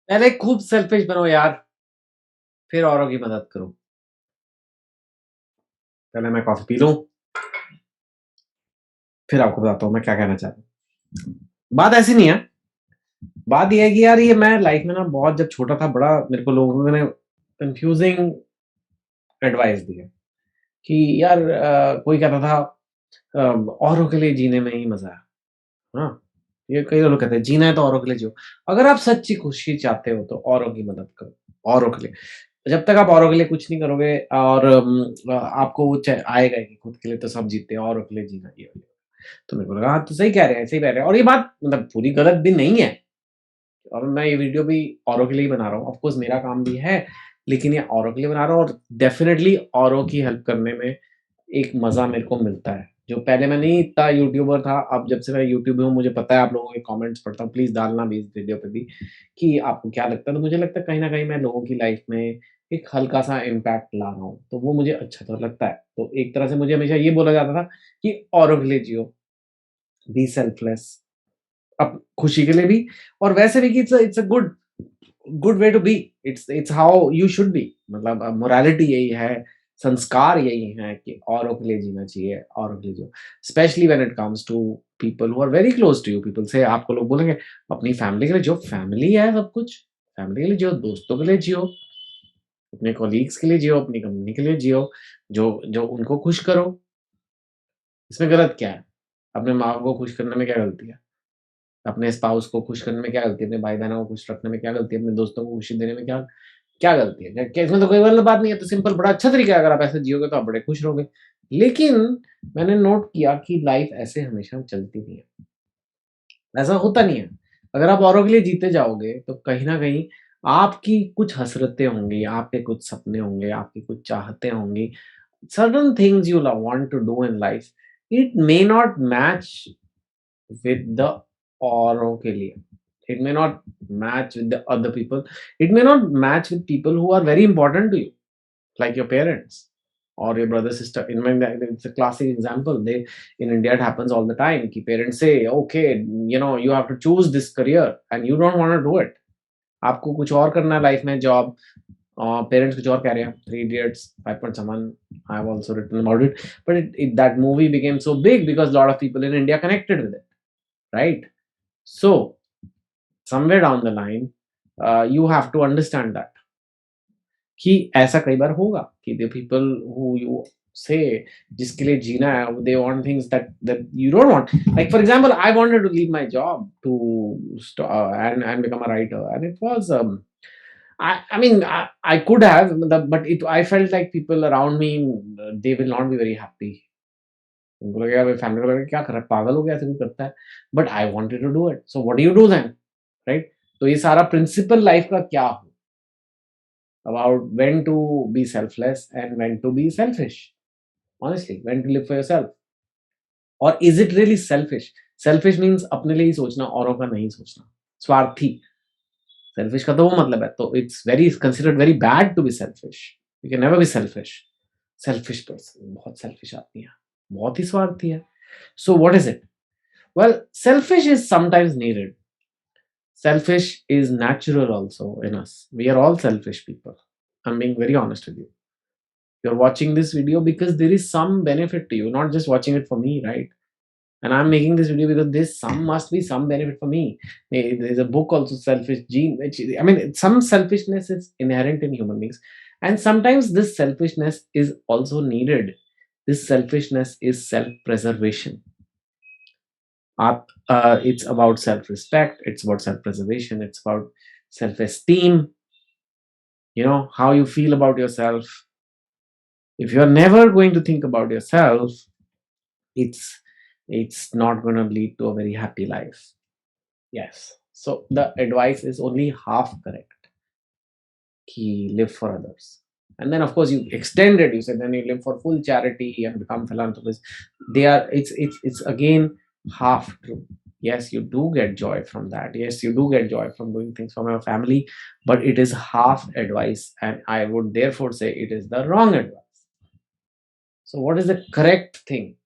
पहले खूब सेल्फिश बनो यार, फिर औरों की मदद करो। पहले मैं कॉफी पी लूं, फिर आपको बताता हूँ मैं क्या कहना चाहता हूँ। बात ऐसी नहीं है। बात यह है कि यार ये मैं लाइफ में ना बहुत जब छोटा था, बड़ा मेरे को लोगों ने कंफ्यूजिंग एडवाइस दी है कि यार कोई कहता था औरों के लिए जीने में ही मजा है। हाँ, ये कई लोग कहते हैं जीना है तो औरों के लिए जियो। अगर आप सच्ची खुशी चाहते हो तो औरों की मदद करो, औरों के लिए। जब तक आप औरों के लिए कुछ नहीं करोगे और आपको वो आएगा ही, खुद के लिए तो सब जीते हैं, औरों के लिए जीना ये। तो मेरे को लगा हाँ, तो सही कह रहे हैं, सही कह रहे हैं, और ये बात मतलब पूरी गलत भी नहीं है। और मैं ये वीडियो भी औरों के लिए ही बना रहा हूँ, ऑफ कोर्स मेरा काम भी है, लेकिन ये औरों के लिए बना रहा हूँ और डेफिनिटली औरों की हेल्प करने में एक मज़ा मेरे को मिलता है। जो पहले मैं नहीं इतना यूट्यूबर था, अब जब से मैं यूट्यूब में हूँ, मुझे पता है आप लोगों के कमेंट्स पढ़ता हूँ, प्लीज़ डालना भी इस वीडियो पे भी कि आपको क्या लगता है। तो मुझे लगता है कहीं न कहीं मैं लोगों की लाइफ़ में एक हल्का-सा इम्पैक्ट ला रहा हूँ, तो वो मुझे अच्छा तो लगता है। तो एक तरह से मुझे हमेशा ये बोला जाता था कि औरों के लिए जियो, बी सेल्फलेस, अप खुशी के लिए भी और वैसे भी कि it's a good good way to be. It's how you should be. मतलब मोरालिटी यही है, संस्कार यही है कि औरों के लिए जीना चाहिए, औरों के लिए जियो। Specially when it comes to people who are very close to you. People से आपको लोग बोलेंगे अपनी फैमिली के लिए जियो, फैमिली है सब कुछ। फैमिली के लिए जियो, दोस्तों के लिए जियो, अपने कॉलीग्स के लिए जियो, अपनी कंपनी के लिए जियो, जो जो उनको खुश करो। इसमें गलत क्या है? अपने माँ को खुश करने में क्या गलती है? अपने स्पाउस को खुश करने में क्या गलती है? अपने भाई-बहनों को खुश रखने में क्या गलती है? अपने दोस्तों को खुशी देने में क्या क्या गलती है? क्या इसमें तो कोई गलत बात नहीं है, तो सिंपल बड़ा अच्छा तरीका है, अगर आप ऐसे जियोगे तो आप बड़े खुश रहोगे। लेकिन मैंने नोट किया कि लाइफ़ ऐसे हमेशा चलती नहीं है, ऐसा होता नहीं है। अगर आप औरों के लिए जीते जाओगे, तो कहीं न कहीं आपकी कुछ हसरतें होंगी, आपके कुछ सपने होंगे, आपकी कुछ चाहतें होंगी। Certain things you want to do in life, it may not match with the औरों के लिए। It may not match with the other people. It may not match with people who are very important to you, like your parents or your brother, sister. In my, it's a classic example. They in India it happens all the time. Ki parents say, okay, you have to choose this career, and you don't want to do it. आपको कुछ और करना है life में, job. Parents कुछ और कह रहे हैं। Three Idiots, 5.7, I have also written about it, but that movie became so big because lot of people in India connected with it, right? So somewhere down the line, you have to understand that कि ऐसा कई बार होगा कि the people who you से जिसके लिए जीना है, they want things that you don't want. Like for example, I wanted to leave my job to and become a writer, and it was I mean, I could have, but I felt like people around me, they will not be very happy. उनको लगेगा भाई, family को लगेगा क्या कर रहा है, पागल हो गया, ऐसे भी करता है। But I wanted to do it, so what do you do then, right? तो ये सारा प्रिंसिपल लाइफ का क्या हो, about when to be selfless and when to be selfish. Honestly, when to live for yourself. Or is it really selfish? Selfish means अपने लिए ही सोचना, औरों का नहीं सोचना, स्वार्थी। सेल्फिश का तो वो मतलब है, तो it's very considered very bad to be selfish. You can never be selfish. Selfish person बहुत सेल्फिश आदमी है, बहुत ही स्वार्थी है। So what is it? Well, selfish is sometimes needed. Selfish is natural also in us. We are all selfish people. I'm being very honest with you. You're watching this video because there is some benefit to you, not just watching it for me, right? And I'm making this video because this some must be some benefit for me. There's a book also, Selfish Gene, which I mean, some selfishness is inherent in human beings, and sometimes this selfishness is also needed. This selfishness is self-preservation. It's about self-respect. It's about self-preservation. It's about self-esteem. How you feel about yourself. If you're never going to think about yourself, it's it's not going to lead to a very happy life. Yes. So the advice is only half correct. He live for others. And then of course you extend it. You say then you live for full charity and become philanthropist. It's again half true. Yes, you do get joy from that. Yes, you do get joy from doing things for your family, but it is half advice, and I would therefore say it is the wrong advice. So what is the correct thing?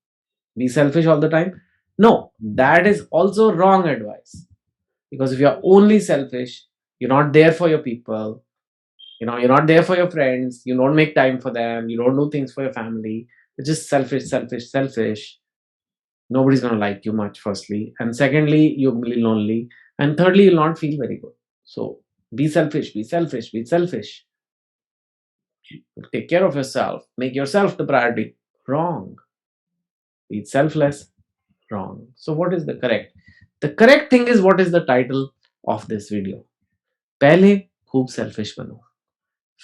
Be selfish all the time? No, that is also wrong advice. Because if you are only selfish, You're not there for your people. You're not there for your friends. You don't make time for them. You don't do things for your family. You're just selfish, selfish, selfish. Nobody's going to like you much, firstly. And secondly, you'll be lonely. And thirdly, you'll not feel very good. So be selfish, be selfish, be selfish. Take care of yourself. Make yourself the priority. Wrong. Be selfless. Wrong. So what is the correct? The correct thing is what is the title of this video. पहले खूब selfish बनो,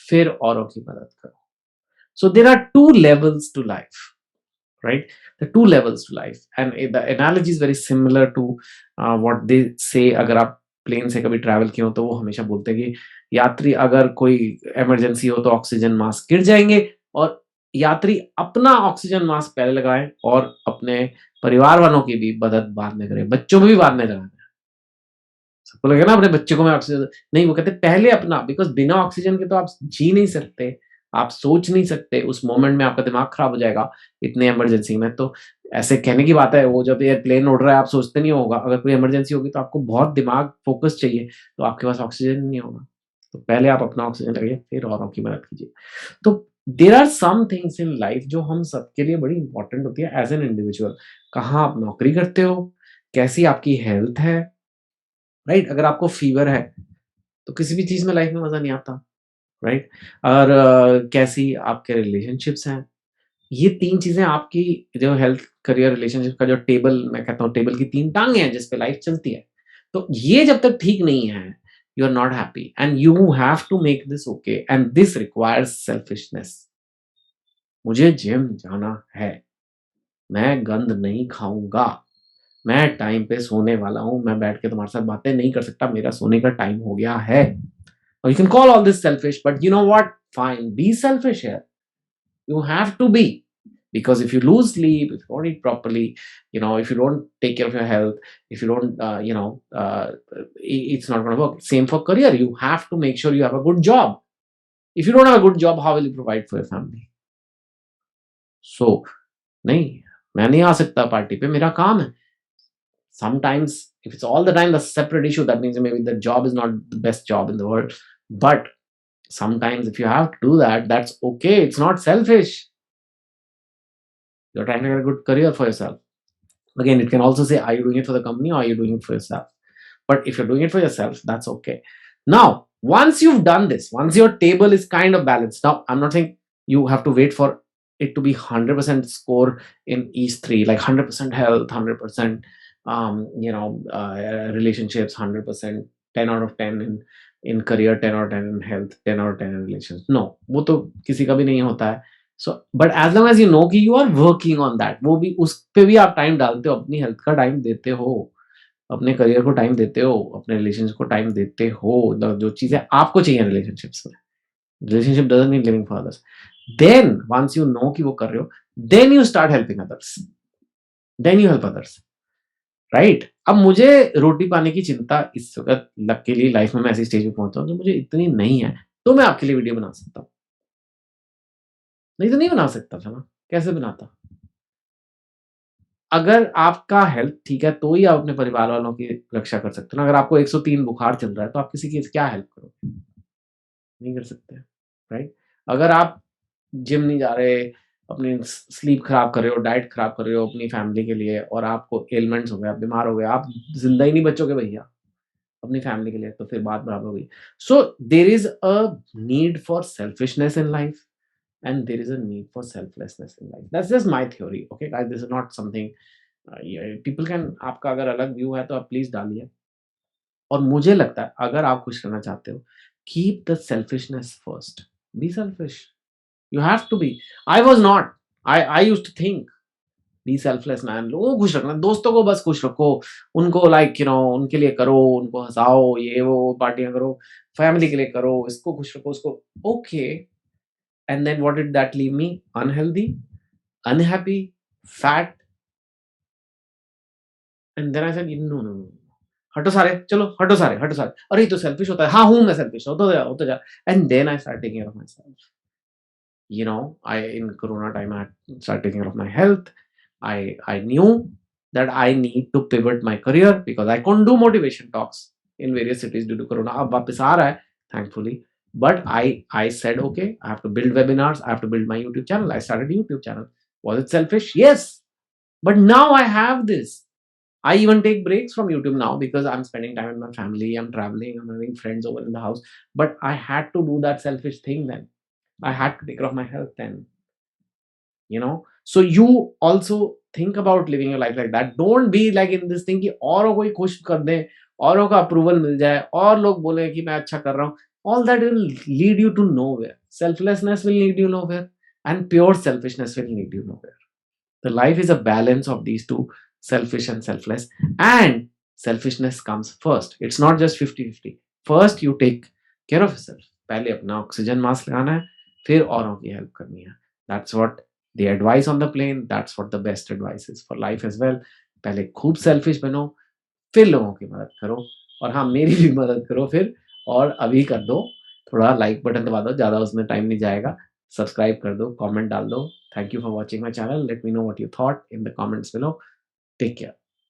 फिर औरों की मदद करो. So there are two levels to life, right? The two levels to life, and the analogy is very similar to what they say. अगर आप प्लेन से कभी ट्रैवल किए हो तो वो हमेशा बोलते हैं कि यात्री अगर कोई इमरजेंसी हो तो ऑक्सीजन मास्क गिर जाएंगे, और यात्री अपना ऑक्सीजन मास्क पहले लगाएं और अपने परिवार वालों की भी मदद बाद में करें, बच्चों में भी बाद में लगाएं. सबको लगे ना अपने बच्चे को मैं ऑक्सीजन, नहीं, वो कहते पहले अपना, बिकॉज बिना ऑक्सीजन के तो आप जी नहीं सकते, आप सोच नहीं सकते, उस मोमेंट में आपका दिमाग खराब हो जाएगा इतने इमरजेंसी में. तो ऐसे कहने की बात है, वो जब एयरप्लेन उड़ रहा है आप सोचते नहीं होगा, अगर कोई इमरजेंसी होगी तो आपको बहुत दिमाग फोकस चाहिए, तो आपके पास ऑक्सीजन नहीं होगा. तो पहले आप अपना ऑक्सीजन लगाइए, फिर औरों की मदद कीजिए. तो there are some things in life जो हम सबके लिए बड़ी इंपॉर्टेंट होती है एज एन इंडिविजुअल. कहाँ आप नौकरी करते हो, कैसी आपकी हेल्थ है, राइट? अगर आपको फीवर है तो किसी भी चीज में लाइफ में मजा नहीं आता, राइट? और कैसी आपके रिलेशनशिप्स हैं, ये तीन चीजें आपकी जो हेल्थ, करियर, रिलेशनशिप का जो टेबल, मैं कहता हूँ टेबल की तीन टांगे हैं जिस पे लाइफ चलती है. तो ये जब तक ठीक नहीं है, you are not happy and you have to make this okay, and this requires selfishness. मुझे जिम जाना है, मैं गंद नहीं खाऊंगा, मैं टाइम पे सोने वाला हूं, मैं बैठ के तुम्हारे साथ बातें नहीं कर सकता, मेरा सोने का टाइम हो गया है. Or you can call all this selfish, but you know what? Fine, be selfish here. You have to be. Because if you lose sleep, if you don't eat properly, if you don't take care of your health, if you don't, it's not going to work. Same for career. You have to make sure you have a good job. If you don't have a good job, how will you provide for your family? So, नहीं, मैं नहीं आ सकता party पे, मेरा काम है. Sometimes, if it's all the time, that's a separate issue. That means maybe the job is not the best job in the world. But sometimes if you have to do that, that's okay. It's not selfish. You're trying to get a good career for yourself. Again, it can also say, are you doing it for the company or are you doing it for yourself? But if you're doing it for yourself, that's okay. Now, once you've done this, once your table is kind of balanced, now I'm not saying you have to wait for it to be 100% score in each three, like 100% health, 100% relationships, 100%, 10 out of 10 in career, 10 out of 10 in health, 10 out of 10 in relations. No, वो तो किसी का भी नहीं होता है. So, but as long as you know कि you are working on that, वो भी उस पे भी आप टाइम डालते हो, अपनी हेल्थ का टाइम देते हो, अपने करियर को टाइम देते हो, अपने रिलेशनशिप को टाइम देते हो, जो चीजें आपको चाहिए रिलेशनशिप्स में. Relationship doesn't mean living for others. Then once you know कि वो कर रहे हो, then you start helping others, then you help others, right? अब मुझे रोटी पाने की चिंता इस वक्त लकीली लाइफ में मैं ऐसी स्टेज पे पहुंचा हूं जो मुझे इतनी नहीं है, तो मैं आपके लिए वीडियो बना सकता हूँ. नहीं तो नहीं बना सकता था ना. कैसे बनाता? अगर आपका हेल्थ ठीक है तो ही आप अपने परिवार वालों की रक्षा कर सकते हो ना. अगर आपको 103 बुखार चल रहा है तो आप किसी की क्या हेल्प करोगे? नहीं कर सकते, राइट? अगर आप जिम नहीं जा रहे, अपनी स्लीप खराब कर रहे हो, डाइट खराब कर रहे हो अपनी फैमिली के लिए, और आपको एलिमेंट्स हो गए, आप बीमार हो गए, आप जिंदा ही नहीं बचोगे भैया अपनी फैमिली के लिए, तो फिर बात बराबर हो गई. So there is a need for selfishness in life and there is a need for selflessness in life. That's just my theory, okay guys? This is not something people can, आपका अगर अलग व्यू है तो आप please डालिए. और मुझे लगता है अगर आप खुश रहना चाहते हो, keep the selfishness first. Be selfish. You have to be. I was not. I used to think be selfless man. लोगों को खुश रखना, दोस्तों को बस खुश रखो, उनको लाइक उनके लिए करो, उनको हंसाओ, ये वो पार्टियां करो, फैमिली के लिए करो, इसको खुश रखो, उसको okay. And then what did that leave me? Unhealthy, unhappy, fat. And then I said, no, no, no. हटो सारे, चलो हटो सारे, हटो सारे. अरे ये तो सेल्फिश होता है. हाँ हूं मैं सेल्फिश, होता जा. And then I started taking care of myself. I in Corona time I started taking care of my health. I knew that I need to pivot my career because I couldn't do motivation talks. in various cities due to corona. अब वापस आ रहा है thankfully. But I said, okay, I have to build webinars, I have to build my YouTube channel. I started a YouTube channel. Was it selfish? Yes. But now I have this. I even take breaks from YouTube now because I'm spending time with my family, I'm traveling, I'm having friends over in the house. But I had to do that selfish thing then. I had to take care of my health then. So you also think about living your life like that. Don't be like in this thing कि औरों को ही खुश कर दें, औरों का approval मिल जाए और लोग बोले कि मैं अच्छा कर रहा हूँ. All that will lead you to nowhere. Selflessness will lead you nowhere, and pure selfishness will lead you nowhere. The life is a balance of these two, selfish and selfless. And selfishness comes first. It's not just 50-50. First you take care of yourself. पहले अपना oxygen mask लगाना है, फिर औरों की help करनी है. That's what the advice on the plane. That's what the best advice is for life as well. पहले खूब selfish बनो, फिर लोगों की मदद करो. और हाँ, मेरी भी मदद करो फिर. और अभी कर दो, थोड़ा लाइक बटन दबा दो, ज़्यादा उसमें टाइम नहीं जाएगा. सब्सक्राइब कर दो, कमेंट डाल दो. Thank you for watching my channel. Let me know what you thought in the comments below. Take care.